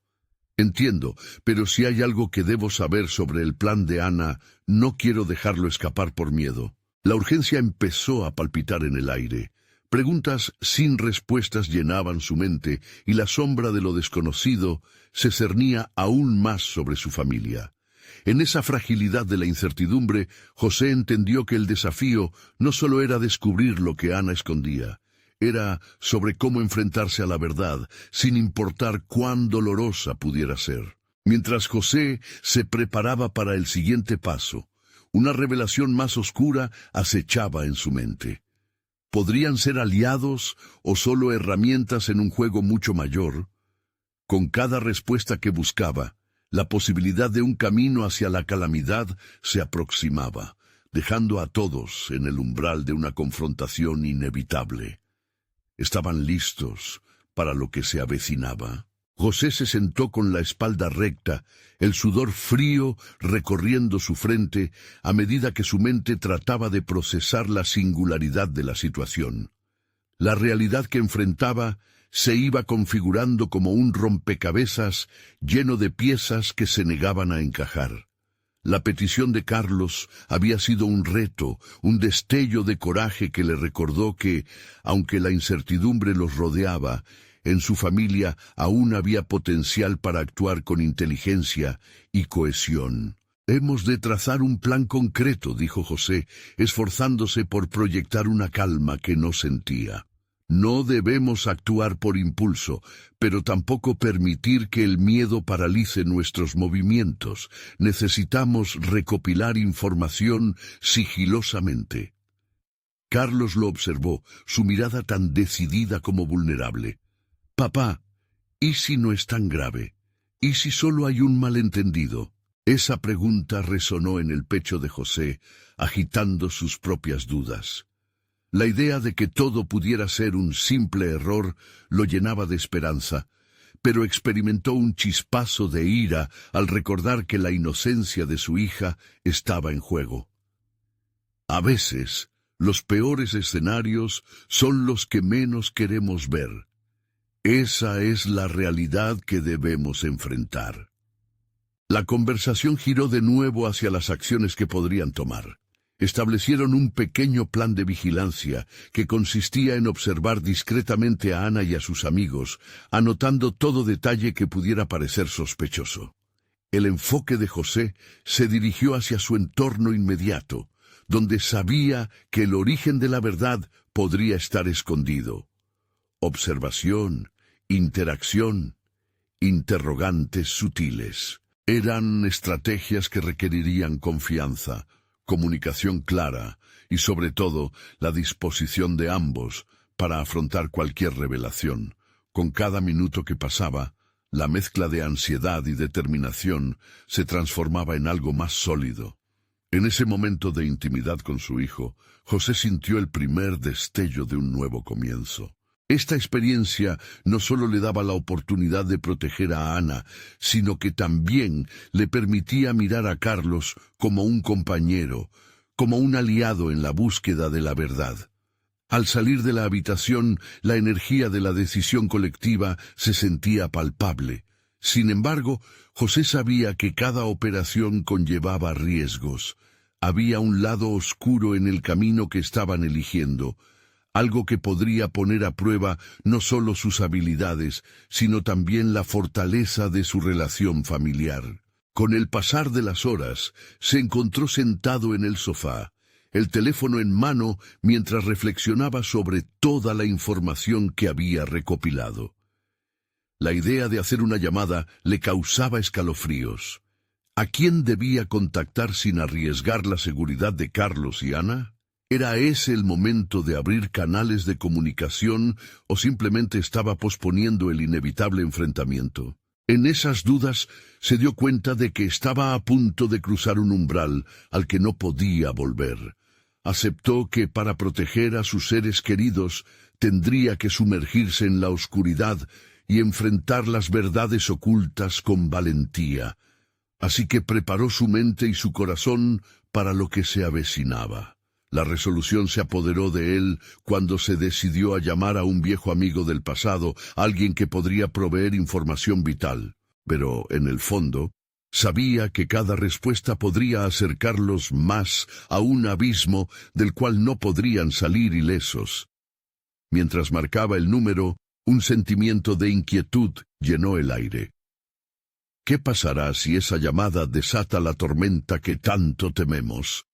Entiendo, pero si hay algo que debo saber sobre el plan de Ana, no quiero dejarlo escapar por miedo. La urgencia empezó a palpitar en el aire. Preguntas sin respuestas llenaban su mente y la sombra de lo desconocido se cernía aún más sobre su familia. En esa fragilidad de la incertidumbre, José entendió que el desafío no solo era descubrir lo que Ana escondía, era sobre cómo enfrentarse a la verdad, sin importar cuán dolorosa pudiera ser. Mientras José se preparaba para el siguiente paso, una revelación más oscura acechaba en su mente. ¿Podrían ser aliados o solo herramientas en un juego mucho mayor? Con cada respuesta que buscaba, la posibilidad de un camino hacia la calamidad se aproximaba, dejando a todos en el umbral de una confrontación inevitable. ¿Estaban listos para lo que se avecinaba? José se sentó con la espalda recta, el sudor frío recorriendo su frente a medida que su mente trataba de procesar la singularidad de la situación. La realidad que enfrentaba se iba configurando como un rompecabezas lleno de piezas que se negaban a encajar. La petición de Carlos había sido un reto, un destello de coraje que le recordó que, aunque la incertidumbre los rodeaba, en su familia aún había potencial para actuar con inteligencia y cohesión. Hemos de trazar un plan concreto, dijo José, esforzándose por proyectar una calma que no sentía. No debemos actuar por impulso, pero tampoco permitir que el miedo paralice nuestros movimientos. Necesitamos recopilar información sigilosamente. Carlos lo observó, su mirada tan decidida como vulnerable. Papá, ¿y si no es tan grave? ¿Y si solo hay un malentendido? Esa pregunta resonó en el pecho de José, agitando sus propias dudas. La idea de que todo pudiera ser un simple error lo llenaba de esperanza, pero experimentó un chispazo de ira al recordar que la inocencia de su hija estaba en juego. A veces, los peores escenarios son los que menos queremos ver. Esa es la realidad que debemos enfrentar. La conversación giró de nuevo hacia las acciones que podrían tomar. Establecieron un pequeño plan de vigilancia que consistía en observar discretamente a Ana y a sus amigos, anotando todo detalle que pudiera parecer sospechoso. El enfoque de José se dirigió hacia su entorno inmediato, donde sabía que el origen de la verdad podría estar escondido. Observación, interacción, interrogantes sutiles. Eran estrategias que requerirían confianza, comunicación clara y, sobre todo, la disposición de ambos para afrontar cualquier revelación. Con cada minuto que pasaba, la mezcla de ansiedad y determinación se transformaba en algo más sólido. En ese momento de intimidad con su hijo, José sintió el primer destello de un nuevo comienzo. Esta experiencia no solo le daba la oportunidad de proteger a Ana, sino que también le permitía mirar a Carlos como un compañero, como un aliado en la búsqueda de la verdad. Al salir de la habitación, la energía de la decisión colectiva se sentía palpable. Sin embargo, José sabía que cada operación conllevaba riesgos. Había un lado oscuro en el camino que estaban eligiendo, algo que podría poner a prueba no solo sus habilidades, sino también la fortaleza de su relación familiar. Con el pasar de las horas, se encontró sentado en el sofá, el teléfono en mano mientras reflexionaba sobre toda la información que había recopilado. La idea de hacer una llamada le causaba escalofríos. ¿A quién debía contactar sin arriesgar la seguridad de Carlos y Ana? ¿Era ese el momento de abrir canales de comunicación o simplemente estaba posponiendo el inevitable enfrentamiento? En esas dudas se dio cuenta de que estaba a punto de cruzar un umbral al que no podía volver. Aceptó que para proteger a sus seres queridos tendría que sumergirse en la oscuridad y enfrentar las verdades ocultas con valentía. Así que preparó su mente y su corazón para lo que se avecinaba. La resolución se apoderó de él cuando se decidió a llamar a un viejo amigo del pasado, alguien que podría proveer información vital. Pero, en el fondo, sabía que cada respuesta podría acercarlos más a un abismo del cual no podrían salir ilesos. Mientras marcaba el número, un sentimiento de inquietud llenó el aire. ¿Qué pasará si esa llamada desata la tormenta que tanto tememos?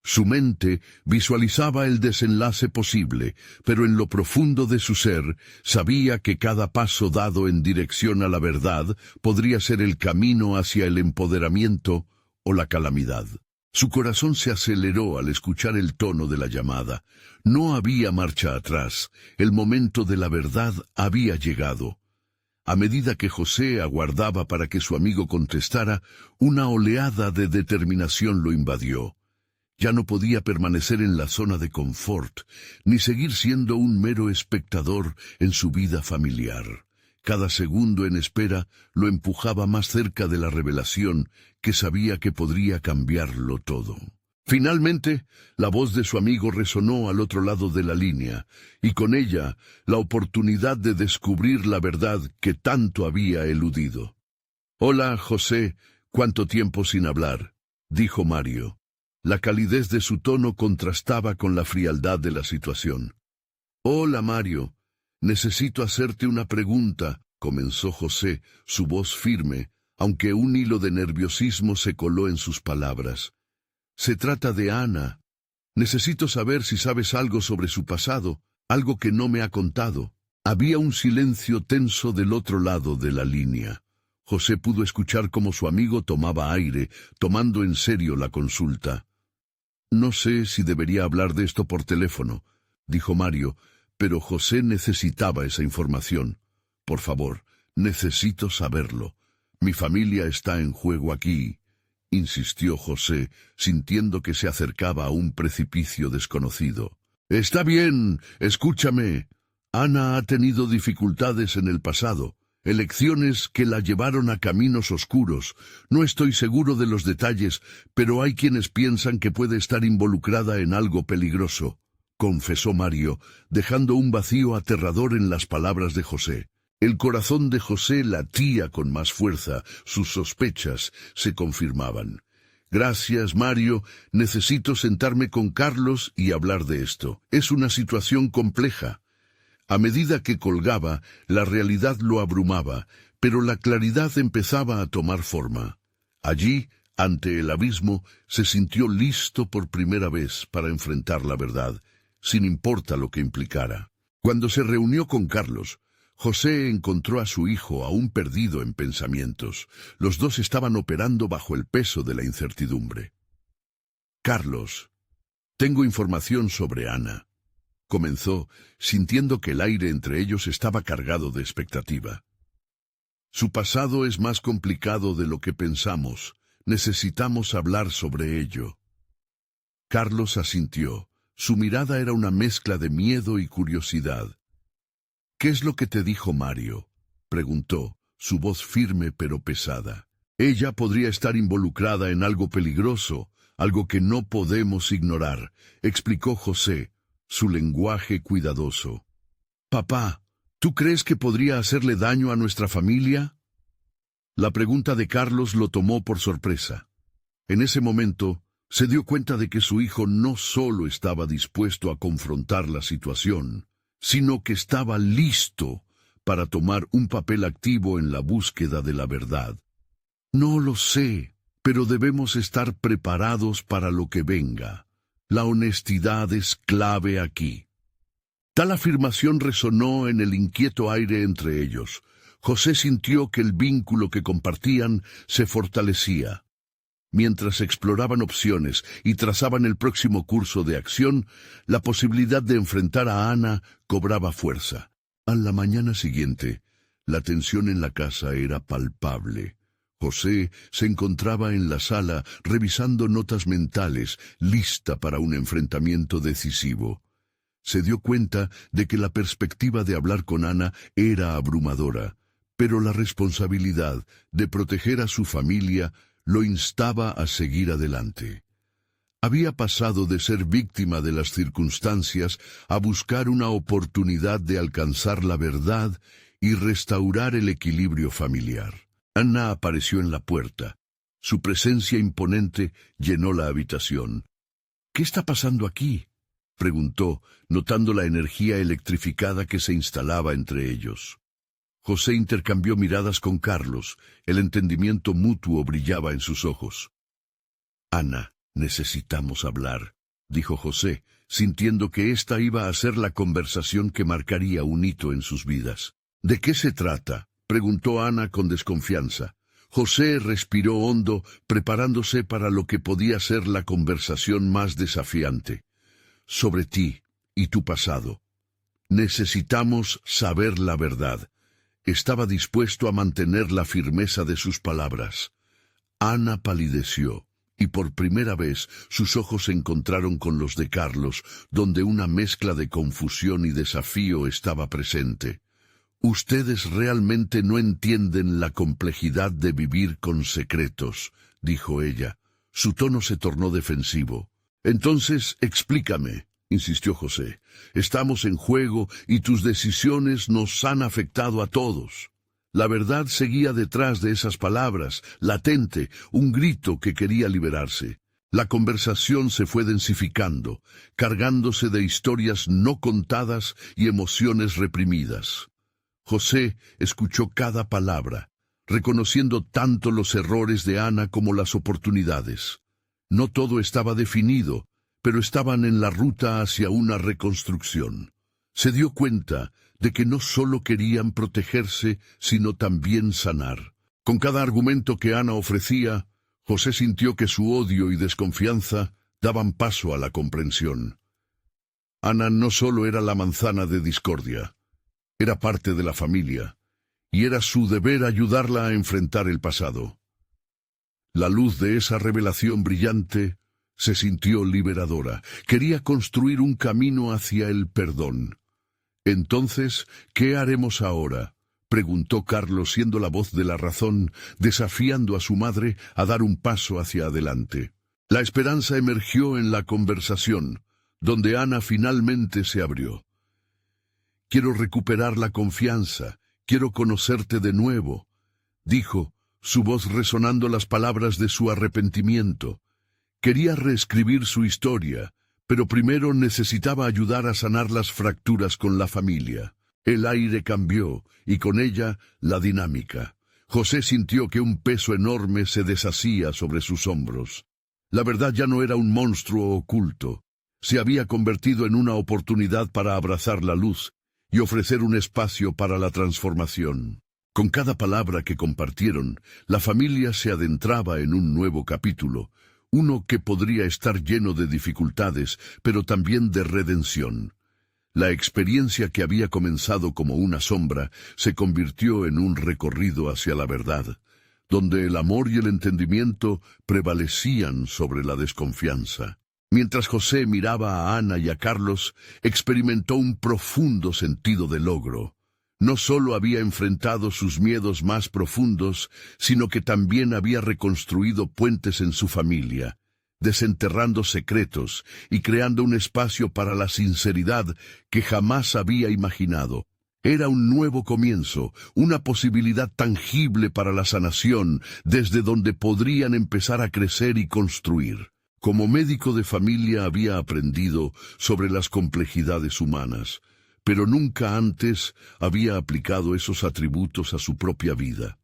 Su mente visualizaba el desenlace posible, pero en lo profundo de su ser sabía que cada paso dado en dirección a la verdad podría ser el camino hacia el empoderamiento o la calamidad. Su corazón se aceleró al escuchar el tono de la llamada. No había marcha atrás. El momento de la verdad había llegado. A medida que José aguardaba para que su amigo contestara, una oleada de determinación lo invadió. Ya no podía permanecer en la zona de confort, ni seguir siendo un mero espectador en su vida familiar. Cada segundo en espera lo empujaba más cerca de la revelación que sabía que podría cambiarlo todo. Finalmente, la voz de su amigo resonó al otro lado de la línea, y con ella la oportunidad de descubrir la verdad que tanto había eludido. «Hola, José, ¿cuánto tiempo sin hablar?», dijo Mario. La calidez de su tono contrastaba con la frialdad de la situación. «Hola, Mario. Necesito hacerte una pregunta», comenzó José, su voz firme, aunque un hilo de nerviosismo se coló en sus palabras. «Se trata de Ana. Necesito saber si sabes algo sobre su pasado, algo que no me ha contado». Había un silencio tenso del otro lado de la línea. José pudo escuchar cómo su amigo tomaba aire, tomando en serio la consulta. «No sé si debería hablar de esto por teléfono», dijo Mario, pero José necesitaba esa información. «Por favor, necesito saberlo. Mi familia está en juego aquí», insistió José, sintiendo que se acercaba a un precipicio desconocido. «Está bien, escúchame. Ana ha tenido dificultades en el pasado. Elecciones que la llevaron a caminos oscuros. No estoy seguro de los detalles, pero hay quienes piensan que puede estar involucrada en algo peligroso», confesó Mario, dejando un vacío aterrador en las palabras de José. El corazón de José latía con más fuerza, sus sospechas se confirmaban. «Gracias, Mario. Necesito sentarme con Carlos y hablar de esto. Es una situación compleja». A medida que colgaba, la realidad lo abrumaba, pero la claridad empezaba a tomar forma. Allí, ante el abismo, se sintió listo por primera vez para enfrentar la verdad, sin importar lo que implicara. Cuando se reunió con Carlos, José encontró a su hijo aún perdido en pensamientos. Los dos estaban operando bajo el peso de la incertidumbre. «Carlos, tengo información sobre Ana», comenzó, sintiendo que el aire entre ellos estaba cargado de expectativa. «Su pasado es más complicado de lo que pensamos. Necesitamos hablar sobre ello». Carlos asintió. Su mirada era una mezcla de miedo y curiosidad. «¿Qué es lo que te dijo Mario?», preguntó, su voz firme pero pesada. «Ella podría estar involucrada en algo peligroso, algo que no podemos ignorar», explicó José, su lenguaje cuidadoso. «Papá, ¿tú crees que podría hacerle daño a nuestra familia?». La pregunta de Carlos lo tomó por sorpresa. En ese momento, se dio cuenta de que su hijo no solo estaba dispuesto a confrontar la situación, sino que estaba listo para tomar un papel activo en la búsqueda de la verdad. «No lo sé, pero debemos estar preparados para lo que venga», La honestidad es clave aquí. Tal afirmación resonó en el inquieto aire entre ellos. José sintió que el vínculo que compartían se fortalecía. Mientras exploraban opciones y trazaban el próximo curso de acción, la posibilidad de enfrentar a Ana cobraba fuerza. A la mañana siguiente, la tensión en la casa era palpable. José se encontraba en la sala revisando notas mentales, lista para un enfrentamiento decisivo. Se dio cuenta de que la perspectiva de hablar con Ana era abrumadora, pero la responsabilidad de proteger a su familia lo instaba a seguir adelante. Había pasado de ser víctima de las circunstancias a buscar una oportunidad de alcanzar la verdad y restaurar el equilibrio familiar. Ana apareció en la puerta. Su presencia imponente llenó la habitación. «¿Qué está pasando aquí?», preguntó, notando la energía electrificada que se instalaba entre ellos. José intercambió miradas con Carlos. El entendimiento mutuo brillaba en sus ojos. «Ana, necesitamos hablar», dijo José, sintiendo que esta iba a ser la conversación que marcaría un hito en sus vidas. «¿De qué se trata?», preguntó Ana con desconfianza. José respiró hondo, preparándose para lo que podía ser la conversación más desafiante. «Sobre ti y tu pasado. Necesitamos saber la verdad». Estaba dispuesto a mantener la firmeza de sus palabras. Ana palideció, y por primera vez sus ojos se encontraron con los de Carlos, donde una mezcla de confusión y desafío estaba presente. «Ustedes realmente no entienden la complejidad de vivir con secretos», dijo ella. Su tono se tornó defensivo. «Entonces, explícame», insistió José. «Estamos en juego y tus decisiones nos han afectado a todos». La verdad seguía detrás de esas palabras, latente, un grito que quería liberarse. La conversación se fue densificando, cargándose de historias no contadas y emociones reprimidas. José escuchó cada palabra, reconociendo tanto los errores de Ana como las oportunidades. No todo estaba definido, pero estaban en la ruta hacia una reconstrucción. Se dio cuenta de que no solo querían protegerse, sino también sanar. Con cada argumento que Ana ofrecía, José sintió que su odio y desconfianza daban paso a la comprensión. Ana no solo era la manzana de discordia, era parte de la familia, y era su deber ayudarla a enfrentar el pasado. La luz de esa revelación brillante se sintió liberadora. Quería construir un camino hacia el perdón. «Entonces, ¿qué haremos ahora?», preguntó Carlos, siendo la voz de la razón, desafiando a su madre a dar un paso hacia adelante. La esperanza emergió en la conversación, donde Ana finalmente se abrió. «Quiero recuperar la confianza, quiero conocerte de nuevo», dijo, su voz resonando las palabras de su arrepentimiento. Quería reescribir su historia, pero primero necesitaba ayudar a sanar las fracturas con la familia. El aire cambió, y con ella la dinámica. José sintió que un peso enorme se deshacía sobre sus hombros. La verdad ya no era un monstruo oculto. Se había convertido en una oportunidad para abrazar la luz y ofrecer un espacio para la transformación. Con cada palabra que compartieron, la familia se adentraba en un nuevo capítulo, uno que podría estar lleno de dificultades, pero también de redención. La experiencia que había comenzado como una sombra se convirtió en un recorrido hacia la verdad, donde el amor y el entendimiento prevalecían sobre la desconfianza. Mientras José miraba a Ana y a Carlos, experimentó un profundo sentido de logro. No solo había enfrentado sus miedos más profundos, sino que también había reconstruido puentes en su familia, desenterrando secretos y creando un espacio para la sinceridad que jamás había imaginado. Era un nuevo comienzo, una posibilidad tangible para la sanación, desde donde podrían empezar a crecer y construir. Como médico de familia había aprendido sobre las complejidades humanas, pero nunca antes había aplicado esos atributos a su propia vida.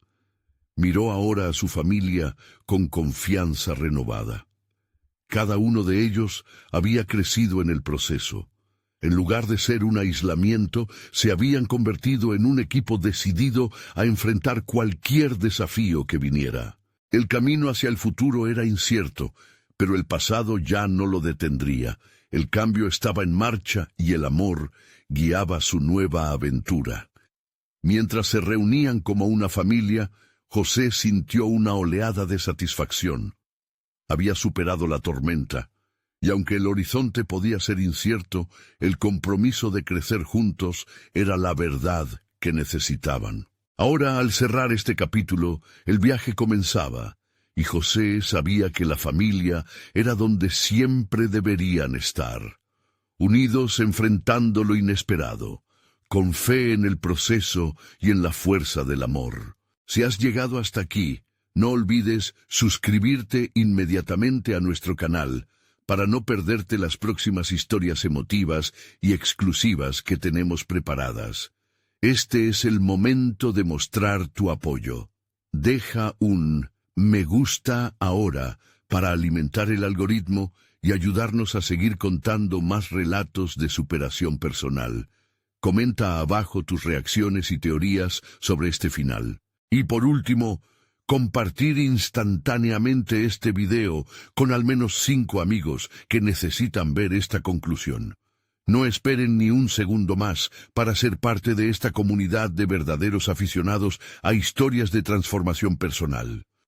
Miró ahora a su familia con confianza renovada. Cada uno de ellos había crecido en el proceso. En lugar de ser un aislamiento, se habían convertido en un equipo decidido a enfrentar cualquier desafío que viniera. El camino hacia el futuro era incierto, pero el pasado ya no lo detendría. El cambio estaba en marcha y el amor guiaba su nueva aventura. Mientras se reunían como una familia, José sintió una oleada de satisfacción. Había superado la tormenta, y aunque el horizonte podía ser incierto, el compromiso de crecer juntos era la verdad que necesitaban. Ahora, al cerrar este capítulo, el viaje comenzaba, y José sabía que la familia era donde siempre deberían estar, unidos enfrentando lo inesperado, con fe en el proceso y en la fuerza del amor. Si has llegado hasta aquí, no olvides suscribirte inmediatamente a nuestro canal para no perderte las próximas historias emotivas y exclusivas que tenemos preparadas. Este es el momento de mostrar tu apoyo. Deja un me gusta ahora para alimentar el algoritmo y ayudarnos a seguir contando más relatos de superación personal. Comenta abajo tus reacciones y teorías sobre este final. Y por último, compartir instantáneamente este video con al menos 5 amigos que necesitan ver esta conclusión. No esperen ni un segundo más para ser parte de esta comunidad de verdaderos aficionados a historias de transformación personal.